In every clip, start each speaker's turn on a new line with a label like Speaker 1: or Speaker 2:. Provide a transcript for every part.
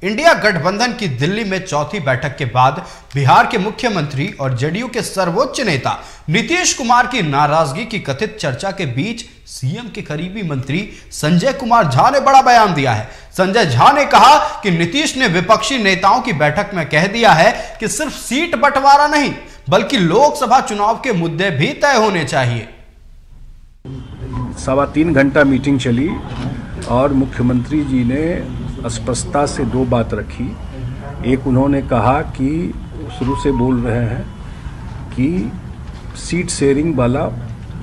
Speaker 1: India गठबंधन की दिल्ली में चौथी बैठक के बाद बिहार के मुख्यमंत्री और जेडीयू के सर्वोच्च नेता नीतीश कुमार की नाराजगी की कथित चर्चा के बीच सीएम के करीबी मंत्री संजय कुमार झा ने बड़ा बयान दिया है। संजय झा ने कहा कि नीतीश ने विपक्षी नेताओं की बैठक में कह दिया है कि सिर्फ सीट बंटवारा नहीं बल्कि लोकसभा चुनाव के मुद्दे भी तय होने चाहिए।
Speaker 2: 3.25 घंटा मीटिंग चली और मुख्यमंत्री जी ने स्पष्टता से दो बात रखी। एक, उन्होंने कहा कि शुरू से बोल रहे हैं कि सीट शेयरिंग वाला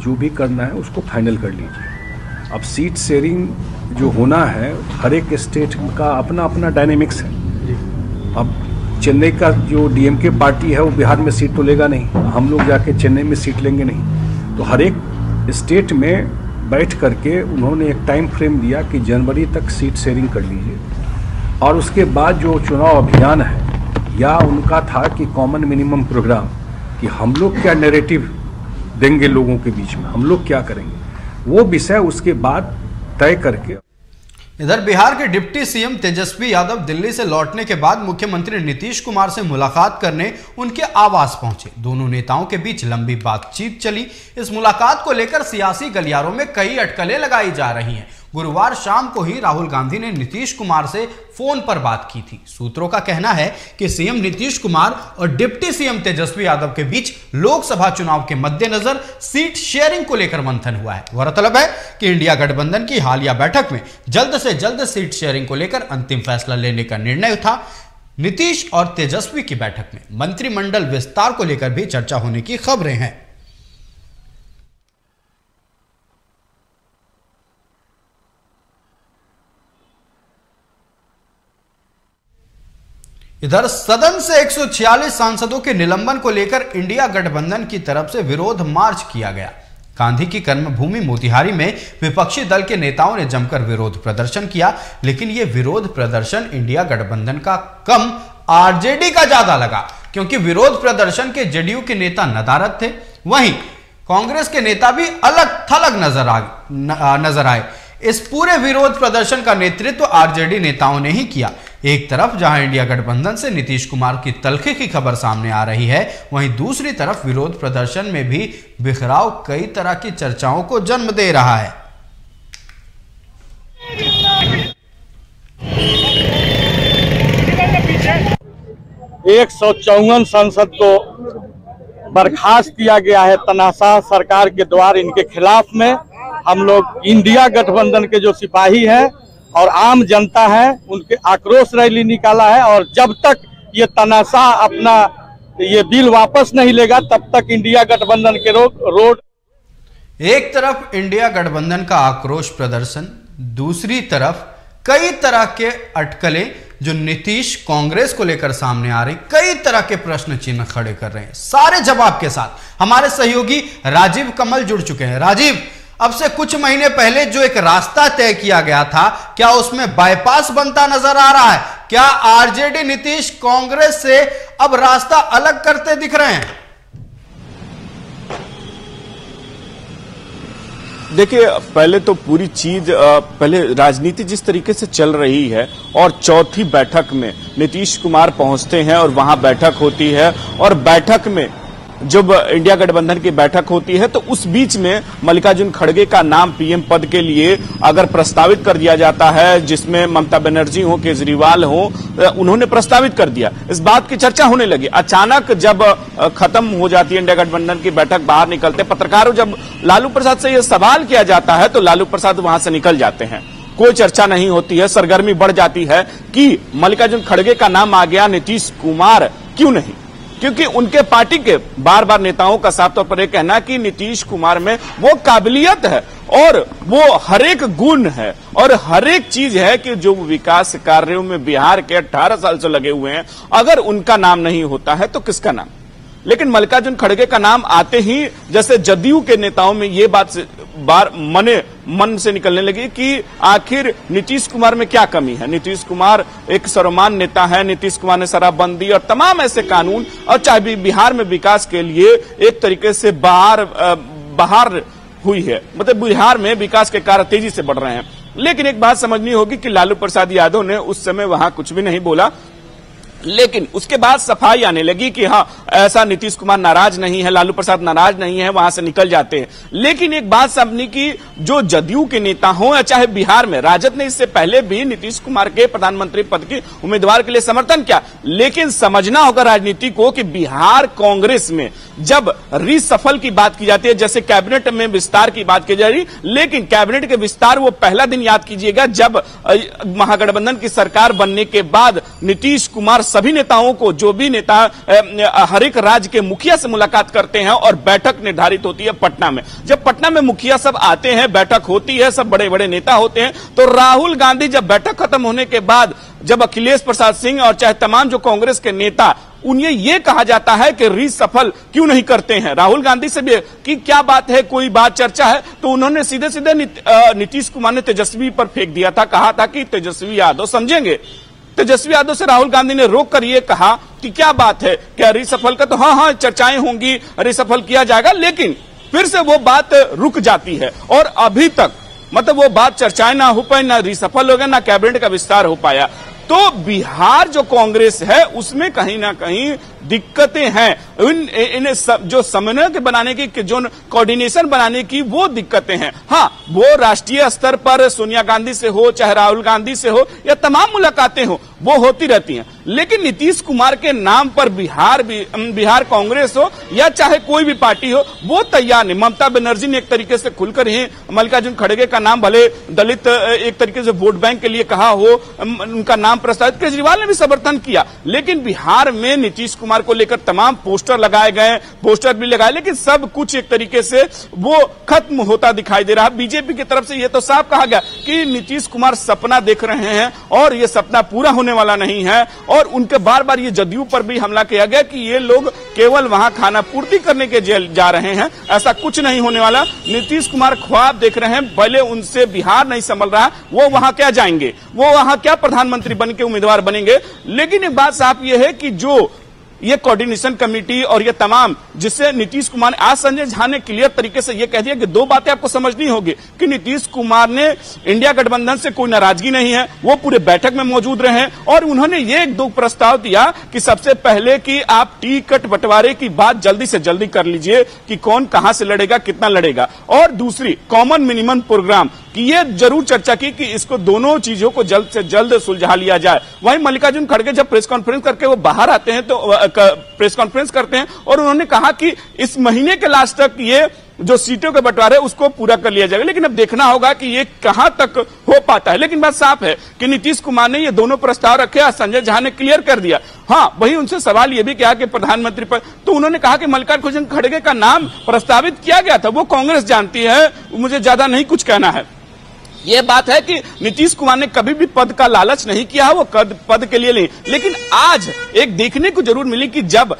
Speaker 2: जो भी करना है उसको फाइनल कर लीजिए। अब सीट शेयरिंग जो होना है, हर एक स्टेट का अपना अपना डायनेमिक्स है। अब चेन्नई का जो डीएमके पार्टी है वो बिहार में सीट तो लेगा नहीं, हम लोग जाके चेन्नई में सीट लेंगे नहीं। तो हर एक स्टेट में बैठ करके उन्होंने एक टाइम फ्रेम दिया कि जनवरी तक सीट शेयरिंग कर लीजिए। और उसके बाद जो चुनाव अभियान है, या उनका था कि कॉमन मिनिमम प्रोग्राम, कि हम लोग क्या नैरेटिव देंगे लोगों के बीच में, हम लोग क्या करेंगे, वो विषय उसके बाद तय करके।
Speaker 1: इधर बिहार के डिप्टी सीएम तेजस्वी यादव दिल्ली से लौटने के बाद मुख्यमंत्री नीतीश कुमार से मुलाकात करने उनके आवास पहुंचे। दोनों नेताओं के बीच लंबी बातचीत चली। इस मुलाकात को लेकर सियासी गलियारों में कई अटकलें लगाई जा रही हैं। गुरुवार शाम को ही राहुल गांधी ने नीतीश कुमार से फोन पर बात की थी। सूत्रों का कहना है कि सीएम नीतीश कुमार और डिप्टी सीएम तेजस्वी यादव के बीच लोकसभा चुनाव के मद्देनजर सीट शेयरिंग को लेकर मंथन हुआ है। गौरतलब है कि इंडिया गठबंधन की हालिया बैठक में जल्द से जल्द सीट शेयरिंग को लेकर अंतिम फैसला लेने का निर्णय था। नीतीश और तेजस्वी की बैठक में मंत्रिमंडल विस्तार को लेकर भी चर्चा होने की खबरें हैं। इधर सदन से 146 सांसदों के निलंबन को लेकर इंडिया गठबंधन की तरफ से विरोध मार्च किया गया। गांधी की कर्मभूमि मोतिहारी में विपक्षी दल के नेताओं ने जमकर विरोध प्रदर्शन किया, लेकिन यह विरोध प्रदर्शन इंडिया गठबंधन का कम आरजेडी का ज्यादा लगा, क्योंकि विरोध प्रदर्शन के जेडीयू के नेता नदारद थे। वहीं कांग्रेस के नेता भी अलग थलग नजर आए। इस पूरे विरोध प्रदर्शन का नेतृत्व आरजेडी नेताओं ने ही किया। एक तरफ जहां इंडिया गठबंधन से नीतीश कुमार की तलखी की खबर सामने आ रही है, वहीं दूसरी तरफ विरोध प्रदर्शन में भी बिखराव कई तरह की चर्चाओं को जन्म दे रहा है।
Speaker 3: एक 154 सांसद को बर्खास्त किया गया है तानाशाह सरकार के द्वारा। इनके खिलाफ में हम लोग इंडिया गठबंधन के जो सिपाही हैं और आम जनता है, उनके आक्रोश रैली निकाला है। और जब तक ये तानाशाह अपना ये बिल वापस नहीं लेगा, तब तक इंडिया गठबंधन के रोड।
Speaker 1: एक तरफ इंडिया गठबंधन का आक्रोश प्रदर्शन, दूसरी तरफ कई तरह के अटकलें जो नीतीश कांग्रेस को लेकर सामने आ रही, कई तरह के प्रश्न चिन्ह खड़े कर रहे हैं। सारे जवाब के साथ हमारे सहयोगी राजीव कमल जुड़ चुके हैं। राजीव, अब से कुछ महीने पहले जो एक रास्ता तय किया गया था, क्या उसमें बाईपास बनता नजर आ रहा है? क्या आरजेडी नीतीश कांग्रेस से अब रास्ता अलग करते दिख रहे हैं?
Speaker 4: देखिए, पहले तो पूरी चीज, पहले राजनीति जिस तरीके से चल रही है और चौथी बैठक में नीतीश कुमार पहुंचते हैं और वहां बैठक होती है, और बैठक में जब इंडिया गठबंधन की बैठक होती है तो उस बीच में मल्लिकार्जुन खड़गे का नाम पीएम पद के लिए अगर प्रस्तावित कर दिया जाता है, जिसमें ममता बनर्जी हो, केजरीवाल हो, उन्होंने प्रस्तावित कर दिया, इस बात की चर्चा होने लगी। अचानक जब खत्म हो जाती है इंडिया गठबंधन की बैठक, बाहर निकलते पत्रकारों, जब लालू प्रसाद से यह सवाल किया जाता है तो लालू प्रसाद वहां से निकल जाते हैं। कोई चर्चा नहीं होती है, सरगर्मी बढ़ जाती है कि मल्लिकार्जुन खड़गे का नाम आ गया, नीतीश कुमार क्यों नहीं? क्योंकि उनके पार्टी के बार बार नेताओं का साफ तौर पर यह कहना कि नीतीश कुमार में वो काबिलियत है और वो हर एक गुण है और हर एक चीज है कि जो विकास कार्यों में बिहार के 18 साल से लगे हुए हैं, अगर उनका नाम नहीं होता है तो किसका नाम? लेकिन मल्लिकार्जुन खड़गे का नाम आते ही जैसे जदयू के नेताओं में ये बात मन से निकलने लगी कि आखिर नीतीश कुमार में क्या कमी है। नीतीश कुमार एक सर्वमान्य नेता है, नीतीश कुमार ने शराबबंदी और तमाम ऐसे कानून, और चाहे बिहार में विकास के लिए एक तरीके से बाहर हुई है, मतलब बिहार में विकास के कार्य तेजी से बढ़ रहे हैं। लेकिन एक बात समझनी होगी कि लालू प्रसाद यादव ने उस समय वहां कुछ भी नहीं बोला, लेकिन उसके बाद सफाई आने लगी कि हाँ, ऐसा नीतीश कुमार नाराज नहीं है, लालू प्रसाद नाराज नहीं है, वहां से निकल जाते हैं। लेकिन एक बात समझनी कि जो जदयू के नेता हो या चाहे बिहार में, राजद ने इससे पहले भी नीतीश कुमार के प्रधानमंत्री पद के उम्मीदवार के लिए समर्थन किया, लेकिन समझना होगा राजनीति को कि बिहार कांग्रेस में जब रीसफल की बात की जाती है, जैसे कैबिनेट में विस्तार की बात की जा रही, लेकिन कैबिनेट के विस्तार वो पहला दिन याद कीजिएगा जब महागठबंधन की सरकार बनने के बाद नीतीश कुमार सभी नेताओं को, जो भी नेता हर एक राज्य के मुखिया से मुलाकात करते हैं और बैठक निर्धारित होती है पटना में। जब पटना में मुखिया सब आते हैं, बैठक होती है, सब बड़े बड़े नेता होते हैं, तो राहुल गांधी जब बैठक खत्म होने के बाद जब अखिलेश प्रसाद सिंह और चाहे तमाम जो कांग्रेस के नेता, उन्हें यह कहा जाता है कि रीसफल क्यों नहीं करते हैं, राहुल गांधी से भी कि क्या बात है, कोई बात चर्चा है, तो उन्होंने सीधे सीधे नीतीश कुमार ने तेजस्वी पर फेंक दिया था, कहा था कि तेजस्वी यादव समझेंगे। तेजस्वी यादव से राहुल गांधी ने रोक कर यह कहा कि क्या बात है, क्या रीसफल का, तो हाँ चर्चाएं होंगी, रीसफल किया जाएगा, लेकिन फिर से वो बात रुक जाती है और अभी तक मतलब वो बात चर्चाएं ना हो पाई, ना रीसफल हो गया, ना कैबिनेट का विस्तार हो पाया। तो बिहार जो कांग्रेस है उसमें कहीं ना कहीं दिक्कतें हैं, इन्हें जो समन्वय के बनाने की, जो कोऑर्डिनेशन बनाने की वो दिक्कतें हैं। हाँ, वो राष्ट्रीय स्तर पर सोनिया गांधी से हो, चाहे राहुल गांधी से हो, या तमाम मुलाकातें हो, वो होती रहती हैं, लेकिन नीतीश कुमार के नाम पर बिहार कांग्रेस हो या चाहे कोई भी पार्टी हो, वो तैयार नहीं। ममता बनर्जी ने एक तरीके से खुलकर ही मल्लिकार्जुन खड़गे का नाम, भले दलित एक तरीके से वोट बैंक के लिए कहा हो, उनका नाम प्रस्तावित, केजरीवाल ने भी समर्थन किया, लेकिन बिहार में नीतीश कुमार को लेकर तमाम पोस्टर लगाए गए, पोस्टर भी लगाए, लेकिन सब कुछ एक तरीके से वो खत्म होता दिखाई दे रहा है। बीजेपी की तरफ से ये तो साफ कहा गया कि नीतीश कुमार सपना देख रहे हैं और ये सपना पूरा होने वाला नहीं है, और उनके बार बार ये जदयू पर भी हमला किया गया कि ये लोग केवल वहां खाना पूर्ति करने के जा रहे हैं, ऐसा कुछ नहीं होने वाला। नीतीश कुमार ख्वाब देख रहे हैं, भले उनसे बिहार नहीं संभल रहा, वो वहां क्या जाएंगे, वो वहां क्या प्रधानमंत्री बन के उम्मीदवार बनेंगे। लेकिन एक बात साफ ये है कि जो ये कोऑर्डिनेशन कमेटी और ये तमाम, जिससे नीतीश कुमार, आज संजय झा ने क्लियर तरीके से ये कह दिया कि दो बातें आपको समझनी होगी कि नीतीश कुमार ने इंडिया गठबंधन से कोई नाराजगी नहीं है, वो पूरे बैठक में मौजूद रहे और उन्होंने ये एक दो प्रस्ताव दिया कि सबसे पहले कि आप टिकट बंटवारे की बात जल्दी से जल्दी कर लीजिए कि कौन कहां से लड़ेगा, कितना लड़ेगा, और दूसरी कॉमन मिनिमम प्रोग्राम कि ये जरूर चर्चा की कि इसको दोनों चीजों को जल्द से जल्द सुलझा लिया जाए। वहीं मल्लिकार्जुन खड़गे जब प्रेस कॉन्फ्रेंस करके वो बाहर आते हैं, तो प्रेस कॉन्फ्रेंस करते हैं और उन्होंने कहा कि इस महीने के लास्ट तक ये जो सीटों के बंटवारे उसको पूरा कर लिया जाएगा, लेकिन अब देखना होगा कि ये कहां तक हो पाता है। लेकिन बात साफ है कि नीतीश कुमार ने ये दोनों प्रस्ताव रखे, संजय झा ने क्लियर कर दिया। हाँ, वही उनसे सवाल ये भी किया कि प्रधानमंत्री पर, तो उन्होंने कहा कि मल्लिकार्जुन खड़गे का नाम प्रस्तावित किया गया था, वो कांग्रेस जानती है, मुझे ज्यादा नहीं कुछ कहना है। ये बात है कि नीतीश कुमार ने कभी भी पद का लालच नहीं किया है, वो पद के लिए नहीं। लेकिन आज एक देखने को जरूर मिली कि जब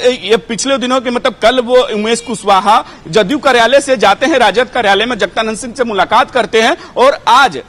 Speaker 4: ये पिछले दिनों के, मतलब कल वो उमेश कुशवाहा जदयू कार्यालय से जाते हैं राजद कार्यालय में, जगदानंद सिंह से मुलाकात करते हैं, और आज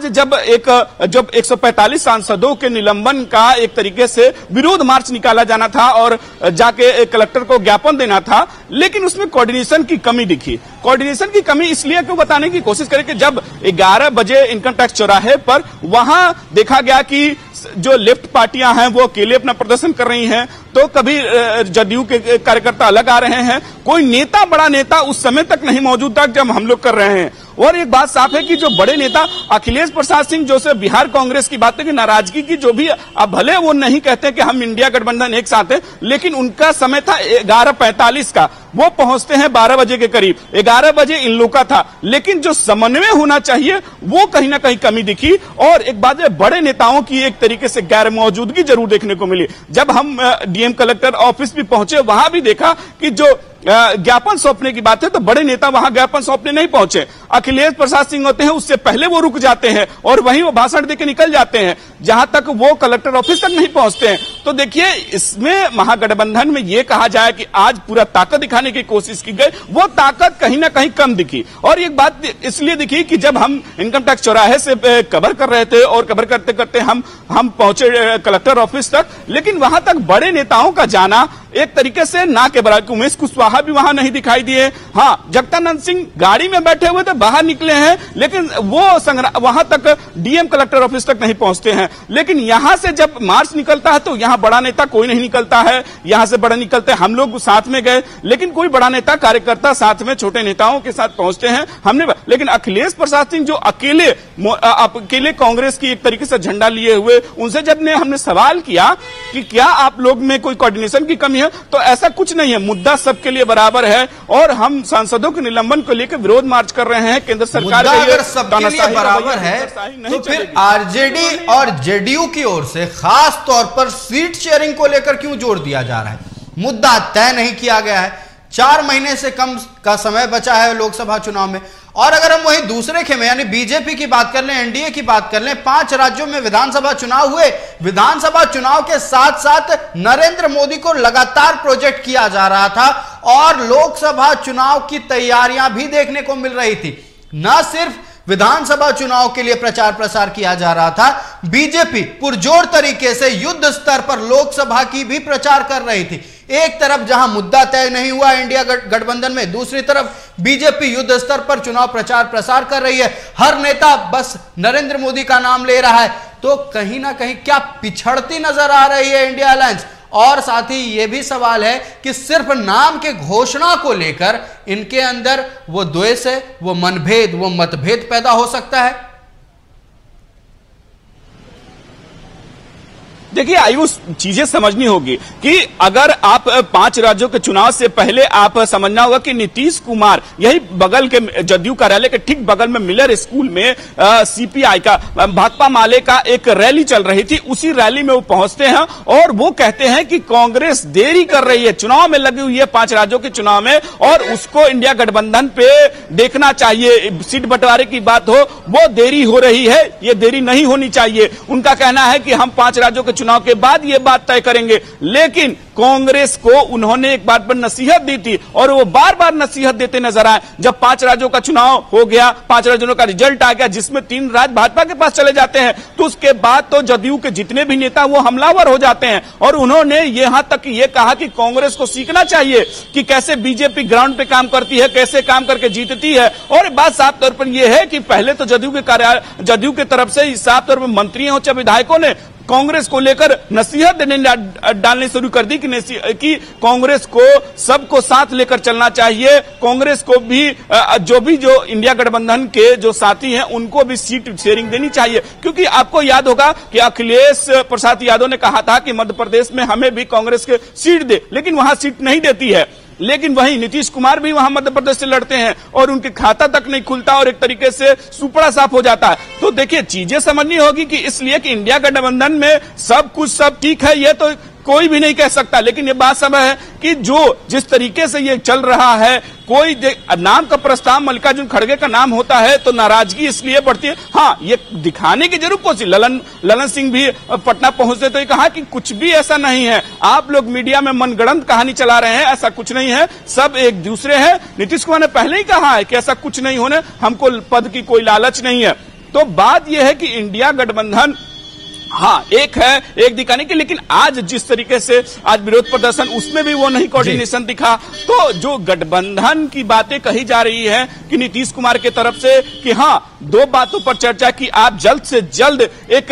Speaker 4: जब 145 सांसदों के निलंबन का एक तरीके से विरोध मार्च निकाला जाना था और जाके कलेक्टर को ज्ञापन देना था, लेकिन उसमें कोऑर्डिनेशन की कमी दिखी। कोऑर्डिनेशन की कमी इसलिए क्यों बताने की कोशिश करें कि जब 11 बजे इनकम टैक्स चौराहे पर वहां देखा गया कि जो लेफ्ट पार्टियां हैं वो अकेले अपना प्रदर्शन कर रही हैं, तो कभी जदयू के कार्यकर्ता अलग आ रहे हैं, कोई नेता, बड़ा नेता उस समय तक नहीं मौजूद था जब हम लोग कर रहे हैं। और एक बात साफ है कि जो बड़े नेता अखिलेश प्रसाद सिंह, जो से बिहार कांग्रेस की बात है कि नाराजगी की जो भी, अब भले वो नहीं कहते कि हम इंडिया गठबंधन एक साथ है, लेकिन उनका समय था 11:45 का, वो पहुंचते हैं 12 बजे के करीब, 11 बजे इन लोग का था, लेकिन जो समन्वय होना चाहिए वो कहीं ना कहीं कमी दिखी। और एक बात है, बड़े नेताओं की एक तरीके से गैर मौजूदगी जरूर देखने को मिली। जब हम डीएम कलेक्टर ऑफिस भी पहुंचे, वहां भी देखा कि जो ज्ञापन सौंपने की बात है तो बड़े नेता वहां ज्ञापन सौंपने नहीं पहुंचे। अखिलेश प्रसाद सिंह होते हैं, उससे पहले वो रुक जाते हैं और वहीं वो भाषण देके निकल जाते हैं, जहां तक वो कलेक्टर ऑफिस तक नहीं पहुंचते हैं। तो देखिए, इसमें महागठबंधन में ये कहा जाए कि आज पूरा ताकत दिखाने की कोशिश की गई, वो ताकत कहीं ना कहीं कम दिखी। और एक बात इसलिए दिखी कि जब हम इनकम टैक्स चौराहे से कवर कर रहे थे और कवर करते करते हम पहुंचे कलेक्टर ऑफिस तक, लेकिन वहां तक बड़े नेताओं का जाना एक तरीके से ना के बराबर। उमेश कुशवाहा भी वहां नहीं दिखाई दिए। हाँ, जगदानंद सिंह गाड़ी में बैठे हुए थे, बाहर निकले हैं, लेकिन वो वहां तक डीएम कलेक्टर ऑफिस तक नहीं पहुंचते हैं। लेकिन यहां से जब मार्च निकलता है तो यहां बड़ा नेता कोई नहीं निकलता है, यहां से बड़ा निकलते हैं। हम लोग साथ में गए, लेकिन कोई बड़ा नेता कार्यकर्ता साथ में छोटे नेताओं के साथ पहुंचते हैं हमने। लेकिन अखिलेश प्रसाद सिंह जो अकेले कांग्रेस की एक तरीके से झंडा लिए हुए, उनसे जब हमने सवाल किया कि क्या आप लोग में कोई कोऑर्डिनेशन की कमी है, तो ऐसा कुछ नहीं है, मुद्दा सबके लिए बराबर है और हम सांसदों के निलंबन को लेकर विरोध मार्च कर रहे हैं। केंद्र सरकार
Speaker 1: अगर सबके लिए बराबर है तो फिर आरजेडी और जेडीयू की ओर से खास तौर पर सीट शेयरिंग को लेकर क्यों जोर दिया जा रहा है? मुद्दा तय नहीं किया गया है, 4 महीने से कम का समय बचा है लोकसभा चुनाव में। और अगर हम वही दूसरे खेमे यानी बीजेपी की बात कर लें, एनडीए की बात कर लें, 5 राज्यों में विधानसभा चुनाव हुए। विधानसभा चुनाव के साथ साथ नरेंद्र मोदी को लगातार प्रोजेक्ट किया जा रहा था और लोकसभा चुनाव की तैयारियां भी देखने को मिल रही थी। न सिर्फ विधानसभा चुनाव के लिए प्रचार प्रसार किया जा रहा था, बीजेपी पुरजोर तरीके से युद्ध स्तर पर लोकसभा की भी प्रचार कर रही थी। एक तरफ जहां मुद्दा तय नहीं हुआ इंडिया गठबंधन में, दूसरी तरफ बीजेपी युद्ध स्तर पर चुनाव प्रचार प्रसार कर रही है। हर नेता बस नरेंद्र मोदी का नाम ले रहा है, तो कहीं ना कहीं क्या पिछड़ती नजर आ रही है इंडिया अलायंस? और साथ ही यह भी सवाल है कि सिर्फ नाम के घोषणा को लेकर इनके अंदर वो द्वेष है, वो मनभेद, वो मतभेद पैदा हो सकता है।
Speaker 4: देखिए आयुष, चीजें समझनी होगी कि अगर आप 5 राज्यों के चुनाव से पहले आप समझना होगा कि नीतीश कुमार यही बगल के जदयू कार्यालय के ठीक बगल में मिलर स्कूल में सीपीआई का भाकपा माले का एक रैली चल रही थी। उसी रैली में वो पहुंचते हैं और वो कहते हैं कि कांग्रेस देरी कर रही है, चुनाव में लगी हुई है 5 राज्यों के चुनाव में और उसको इंडिया गठबंधन पे देखना चाहिए। सीट बंटवारे की बात हो, वो देरी हो रही है, ये देरी नहीं होनी चाहिए। उनका कहना है कि हम 5 राज्यों के चुनाव के बाद यह बात तय करेंगे। लेकिन कांग्रेस को उन्होंने एक बात पर नसीहत दी थी और वो बार बार नसीहत देते नजर आए। जब 5 राज्यों का चुनाव हो गया, 5 राज्यों का रिजल्ट आ गया जिसमें 3 राज्य भाजपा के पास चले जाते हैं, तो उसके बाद तो जदयू के जितने भी नेता वो हमलावर हो जाते हैं। और उन्होंने यहां तक ये कहा कि कांग्रेस को सीखना चाहिए कि कैसे बीजेपी ग्राउंड पे काम करती है, कैसे काम करके जीतती है। और बात साफ तौर पर यह है कि पहले तो जदयू के तरफ से साफ तौर पर मंत्रियों चाहे विधायकों ने कांग्रेस को लेकर नसीहत डालनी शुरू कर दी कि कांग्रेस को सबको साथ लेकर चलना चाहिए। कांग्रेस को भी जो इंडिया गठबंधन के जो साथी हैं उनको भी सीट शेयरिंग देनी चाहिए। क्योंकि आपको याद होगा कि अखिलेश प्रसाद यादव ने कहा था कि मध्य प्रदेश में हमें भी कांग्रेस के सीट दे, लेकिन वहां सीट नहीं देती है। लेकिन वहीं नीतीश कुमार भी वहां मध्य प्रदेश से लड़ते हैं और उनके खाता तक नहीं खुलता और एक तरीके से सुपड़ा साफ हो जाता है। तो देखिए चीजें समझनी होगी कि इसलिए कि इंडिया गठबंधन में सब ठीक है ये तो कोई भी नहीं कह सकता। लेकिन ये बात सब है कि जिस तरीके से ये चल रहा है, कोई नाम का प्रस्ताव मल्लिकार्जुन खड़गे का नाम होता है तो नाराजगी इसलिए बढ़ती है। हाँ, ये दिखाने की जरूर कोशिश, ललन सिंह भी पटना पहुंचते तो ये कहा कि कुछ भी ऐसा नहीं है, आप लोग मीडिया में मनगढ़ंत कहानी चला रहे हैं, ऐसा कुछ नहीं है, सब एक दूसरे हैं। नीतीश कुमार ने पहले ही कहा है कि ऐसा कुछ नहीं होने, हमको पद की कोई लालच नहीं है। तो बात यह है कि इंडिया गठबंधन हाँ एक है, एक दिखाने की, लेकिन आज जिस तरीके से आज विरोध प्रदर्शन उसमें भी वो नहीं कोऑर्डिनेशन दिखा। तो जो गठबंधन की बातें कही जा रही है कि नीतीश कुमार के तरफ से कि हाँ 2 बातों पर चर्चा की, आप जल्द से जल्द एक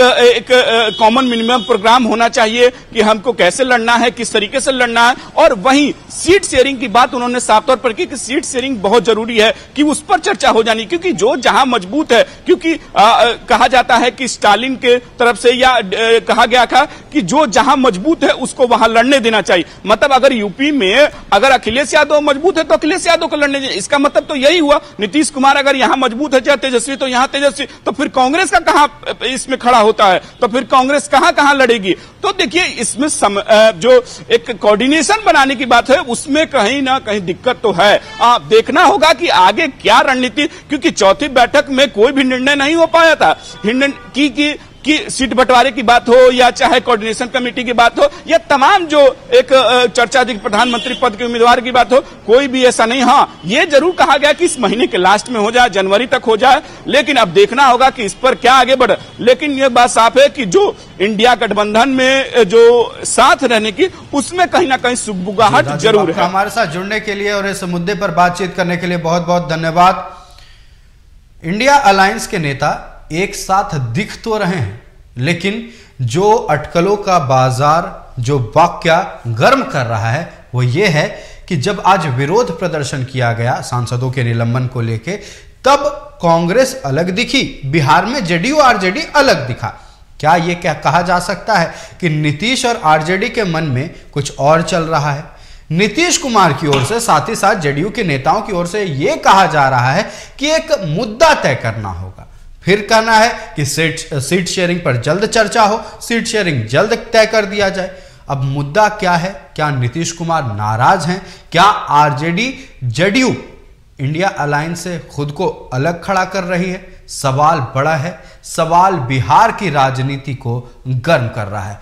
Speaker 4: कॉमन मिनिमम प्रोग्राम होना चाहिए कि हमको कैसे लड़ना है, किस तरीके से लड़ना है। और वहीं सीट शेयरिंग की बात उन्होंने साफ तौर पर की कि सीट शेयरिंग बहुत जरूरी है कि उस पर चर्चा हो जानी, क्योंकि जो जहां मजबूत है, क्योंकि कहा जाता है कि स्टालिन के तरफ से कहा गया था कि जो जहां मजबूत है उसको वहां लड़ने देना चाहिए। मतलब अगर यूपी में अगर अखिलेश यादव मजबूत है तो अखिलेश यादव को लड़ने देना, इसका मतलब तो यही हुआ। नीतीश कुमार अगर यहां मजबूत है चाहे तेजस्वी तो यहां तेजस्वी, तो फिर कांग्रेस का कहां इसमें खड़ा होता है, तो फिर कांग्रेस कहां लड़ेगी। तो देखिए इसमें जो एक कोऑर्डिनेशन बनाने की बात है उसमें कहीं ना कहीं दिक्कत तो है। देखना होगा कि आगे क्या रणनीति, क्योंकि चौथी बैठक में कोई भी निर्णय नहीं हो पाया था कि कि सीट बंटवारे की बात हो या चाहे कोऑर्डिनेशन कमेटी की बात हो या तमाम जो एक चर्चा थी प्रधानमंत्री पद के उम्मीदवार की बात हो, कोई भी ऐसा नहीं। हाँ, ये जरूर कहा गया कि इस महीने के लास्ट में हो जाए, जनवरी तक हो जाए, लेकिन अब देखना होगा कि इस पर क्या आगे बढ़े। लेकिन ये बात साफ है कि जो इंडिया गठबंधन में जो साथ रहने की, उसमें कहीं ना कहीं सुगबुगाहट जरूर है।
Speaker 1: हमारे साथ जुड़ने के लिए और इस मुद्दे पर बातचीत करने के लिए बहुत बहुत धन्यवाद। इंडिया अलायंस के नेता एक साथ दिख तो रहे हैं, लेकिन जो अटकलों का बाजार, जो वाकया गर्म कर रहा है वो ये है कि जब आज विरोध प्रदर्शन किया गया सांसदों के निलंबन को लेके, तब कांग्रेस अलग दिखी, बिहार में जेडीयू आरजेडी अलग दिखा। क्या ये क्या कहा जा सकता है कि नीतीश और आरजेडी के मन में कुछ और चल रहा है? नीतीश कुमार की ओर से, साथ ही साथ जेडीयू के नेताओं की ओर से यह कहा जा रहा है कि एक मुद्दा तय करना होगा, फिर कहना है कि सीट शेयरिंग पर जल्द चर्चा हो, सीट शेयरिंग जल्द तय कर दिया जाए। अब मुद्दा क्या है? क्या नीतीश कुमार नाराज हैं? क्या आरजेडी जेडीयू इंडिया अलायंस से खुद को अलग खड़ा कर रही है? सवाल बड़ा है, सवाल बिहार की राजनीति को गर्म कर रहा है।